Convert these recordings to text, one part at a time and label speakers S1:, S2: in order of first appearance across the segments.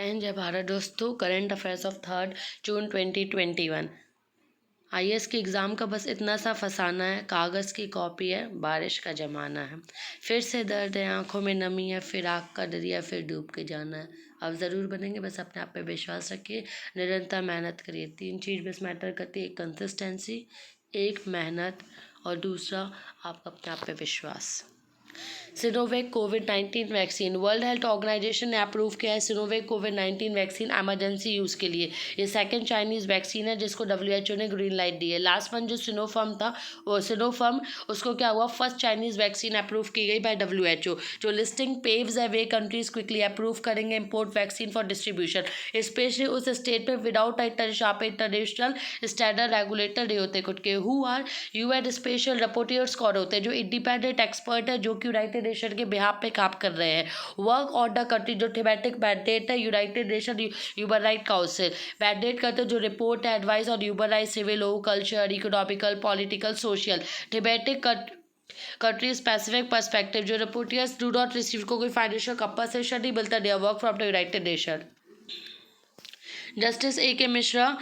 S1: जय हिंद जय भारत दोस्तों। Current affairs of 3 June 2021। IAS के एग्ज़ाम का बस इतना सा फसाना है, कागज़ की कॉपी है, बारिश का ज़माना है, फिर से दर्द है, आंखों में नमी है, फिर आग का दरिया, फिर डूब के जाना है। आप ज़रूर बनेंगे, बस अपने आप पे विश्वास रखिए, निरंतर मेहनत करिए। 3 चीज़ बस मैटर करती है, एक कंसिस्टेंसी, एक मेहनत और दूसरा आपका अपने आप पे विश्वास। सिनोवेक कोविड-19 वैक्सीन, वर्ल्ड हेल्थ ऑर्गेनाइजेशन ने अप्रूव किया है सिनोवेक कोविड-19 वैक्सीन इमरजेंसी यूज़ के लिए। ये सेकंड चाइनीज़ वैक्सीन है जिसको WHO ने ग्रीन लाइट दी है। लास्ट मंथ जो सिनोफार्म था, वो सिनोफार्म, उसको क्या हुआ, फर्स्ट चाइनीज़ वैक्सीन अप्रूव की गई बाय WHO। जो लिस्टिंग पेव्स है वे कंट्रीज क्विकली अप्रूव करेंगे import vaccine for distribution, specially उस स्टेट में विदाउट इंटरनेशनल स्टैंडर्ड रेगुलेटर नहीं होते खुद के। Who are UN special reporters कौन होते हैं, जो इंडिपेंडेंट एक्सपर्ट है जो कि यूनाइटेड नेशन के बिहाफ पे काम कर रहे हैं। वर्क ऑन द कंट्री, जो थीमेटिक मैंडेट है United Nation Human Right Council mandate करते हैं, जो रिपोर्ट है advice on human right, civil law, culture, economical, political, social, thematic country specific perspective. जो रिपोर्टर्स डू नॉट रिसीव को कोई financial compensation नहीं मिलता, they work from the United Nation. Justice A.K. Mishra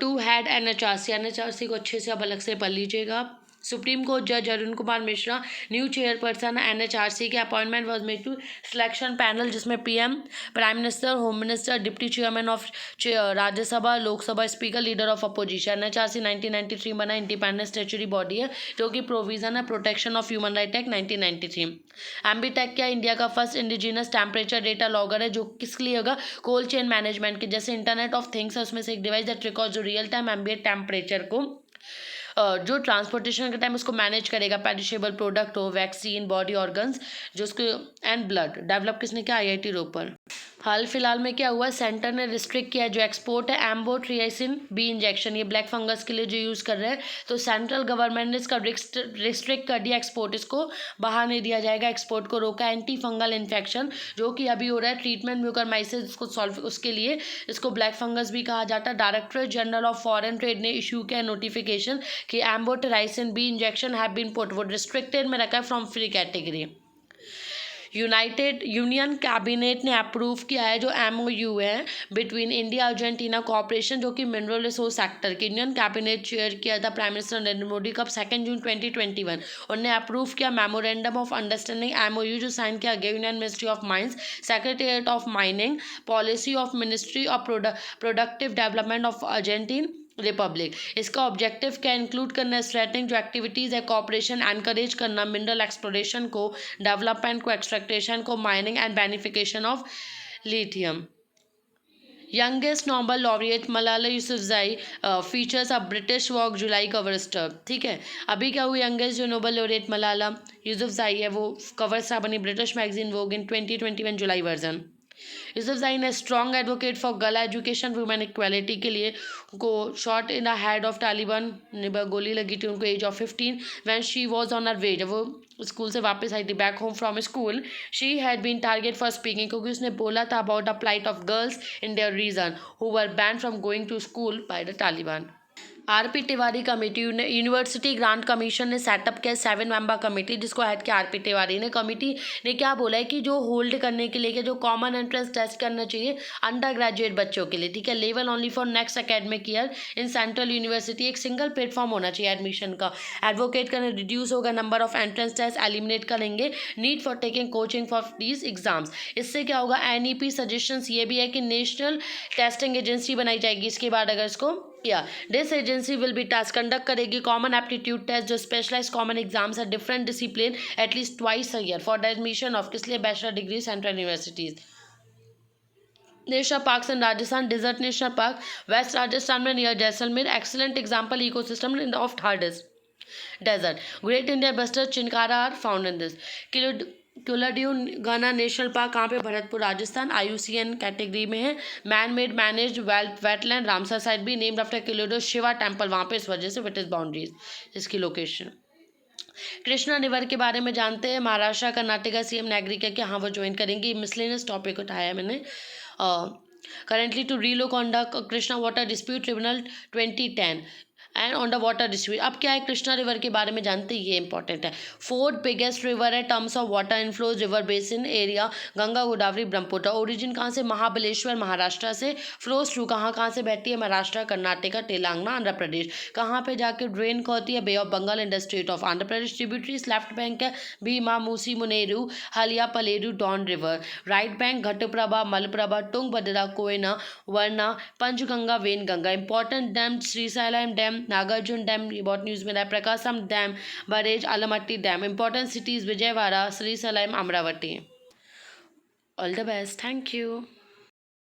S1: to head NHRC को अच्छे से अब अलग से पढ़ लीजिएगा। सुप्रीम कोर्ट जज Arun Kumar Mishra new chairperson NHRC के appointment was made to selection panel, जिसमें PM, prime minister, home minister, deputy chairman of Rajya Sabha, Lok Sabha speaker, leader of opposition. NHRC 1993 बना इंडिपेंडेंट स्टेचुरी बॉडी है जो कि प्रोविजन है protection of human right act 1993। एम्बीटेक क्या, India का first indigenous temperature data logger है, जो किसके लिए होगा, कोल्ड चेन मैनेजमेंट के। जैसे इंटरनेट ऑफ थिंग्स है, उसमें से एक डिवाइस दैट रिकॉर्ड्स जो रियल टाइम एम्बिएंट टेम्परेचर को जो ट्रांसपोर्टेशन के टाइम उसको मैनेज करेगा, पेरिशेबल प्रोडक्ट हो, वैक्सीन, बॉडी ऑर्गन्स, जो उसको एंड ब्लड। डेवलप किसने किया, IIT रोपर। हाल फिलहाल में क्या हुआ, सेंटर ने रिस्ट्रिक्ट किया जो एक्सपोर्ट है एम्बोट्रियासिन B इंजेक्शन, ये ब्लैक फंगस के लिए जो यूज़ कर रहे हैं, तो सेंट्रल गवर्नमेंट ने इसका रिस्ट्रिक्ट कर दिया एक्सपोर्ट, इसको बाहर नहीं दिया जाएगा, एक्सपोर्ट को रोका। एंटी फंगल इन्फेक्शन जो कि अभी हो रहा है, ट्रीटमेंट म्यूकरमाइसिस इसको सॉल्व, उसके लिए इसको ब्लैक फंगस भी कहा जाता है। Directorate General of Foreign Trade ने इशू किया नोटिफिकेशन कि amphotericin B injection have been put, वो रिस्ट्रिक्टेड में रखा है from free category. Union Cabinet ने अप्रूव किया है जो MOU है बिटवीन इंडिया अर्जेंटीना कॉपरेशन, जो कि मिनरल रिसोर्स सेक्टर के। यूनियन कैबिनेट चेयर किया था प्राइम मिनिस्टर नरेंद्र मोदी, कब, 2 जून 2021। उन्होंने अप्रूव किया मेमोरेंडम ऑफ अंडरस्टैंडिंग MOU, जो साइन किया गया Union Ministry of Mines, Secretariat of Mining, Policy of Ministry of Productive Development of Argentine Republic. इसका ऑब्जेक्टिव क्या इंक्लूड करना है, स्ट्रेटनिंग जो एक्टिविटीज़ है, कॉपरेशन एनकरेज करना, मिनरल एक्सप्लोरेशन को, डेवलपमेंट को, एक्सट्रैक्टेशन को, mining and beneficiation of lithium. Youngest Nobel laureate Malala Yousafzai features a British Vogue July cover stop. ठीक है, अभी क्या हुआ, यंगेस्ट जो नोबल लॉरिएट मलाला यूसुफजई है वो कवर स्टार बनी British magazine Vogue in 2021 July version. Yousafzai ने strong advocate for girl education, women equality के लिए, उनको shot in the head of Taliban ने गोली लगी थी उनको age of 15 when she was on her way, जब वो स्कूल से वापस आई थी, back home from school, she had been target for speaking, क्योंकि उसने बोला था about the plight of girls in their region who were ban from going to school by the Taliban. RP Tiwari committee, university grant commission ने setup किया 7 member committee, जिसको head किया RP Tiwari ने। Committee ने क्या बोला है कि जो होल्ड करने के लिए कि जो कॉमन एंट्रेंस टेस्ट करना चाहिए अंडर ग्रेजुएट बच्चों के लिए, ठीक है, level only for next academic year in central university, एक सिंगल प्लेटफॉर्म होना चाहिए एडमिशन का। एडवोकेट करने रिड्यूस होगा number of entrance test, eliminate करेंगे need for taking coaching for these exams. इससे क्या होगा, NEP सजेशंस ये भी है कि नेशनल टेस्टिंग एजेंसी बनाई जाएगी इसके बाद, अगर इसको this agency will be task conduct करेगी कॉमन एप्टीट्यूड टेस्ट, जो स्पेशलाइज कॉमन एग्जाम्स है different discipline at least twice a year for the admission of, किस लिए, bachelor degree central universities. National parks in Rajasthan, desert national park west Rajasthan में near Jaisalmer, excellent example ecosystem of Thar desert. Great Indian Bustard chinkara are found in this. Keoladeo Ghana national park कहाँ पे, Bharatpur Rajasthan, IUCN category में है। Man made manage wetland Ramsar site भी named after क्यूलाड्यू Shiva temple, वहाँ पे इस वजह से विट इज बाउंड्रीज इसकी लोकेशन। कृष्णा रिवर के बारे में जानते हैं, महाराष्ट्र कर्नाटका CM ने एग्री किया कि हाँ वो ज्वाइन करेंगी। मिसलेनियस टॉपिक उठाया है मैंने। Currently to relook on the Krishna water dispute tribunal 2010, and on the water distribution. अब क्या है, कृष्णा रिवर के बारे में जानते हैं, ये इंपॉर्टेंट है। फोर्थ बिगेस्ट रिवर है terms of water inflows river basin area, Ganga Godavari Brahmaputra. Origin कहाँ से, महाबलेश्वर महाराष्ट्र से। फ्लोज थ्रू कहाँ कहाँ से बहती है, महाराष्ट्र कर्नाटका तेलंगाना आंध्र प्रदेश। कहाँ पे जाके ड्रेन होती है, bay of Bengal and the state of Andhra Pradesh. Tributaries left bank है भीमा मूसी मुनेरू हलिया पलेरू डॉन river. Right bank Ghataprabha Malaprabha Tungabhadra Koyna Varna Panchganga Wainganga. Important dam Srisailam dam, Nagarjuna dam, ये बहुत न्यूज़ में रहा है, Prakasam dam, barrage Almatti dam. Important cities Vijayawada Srisailam Amaravati. All the best, thank you.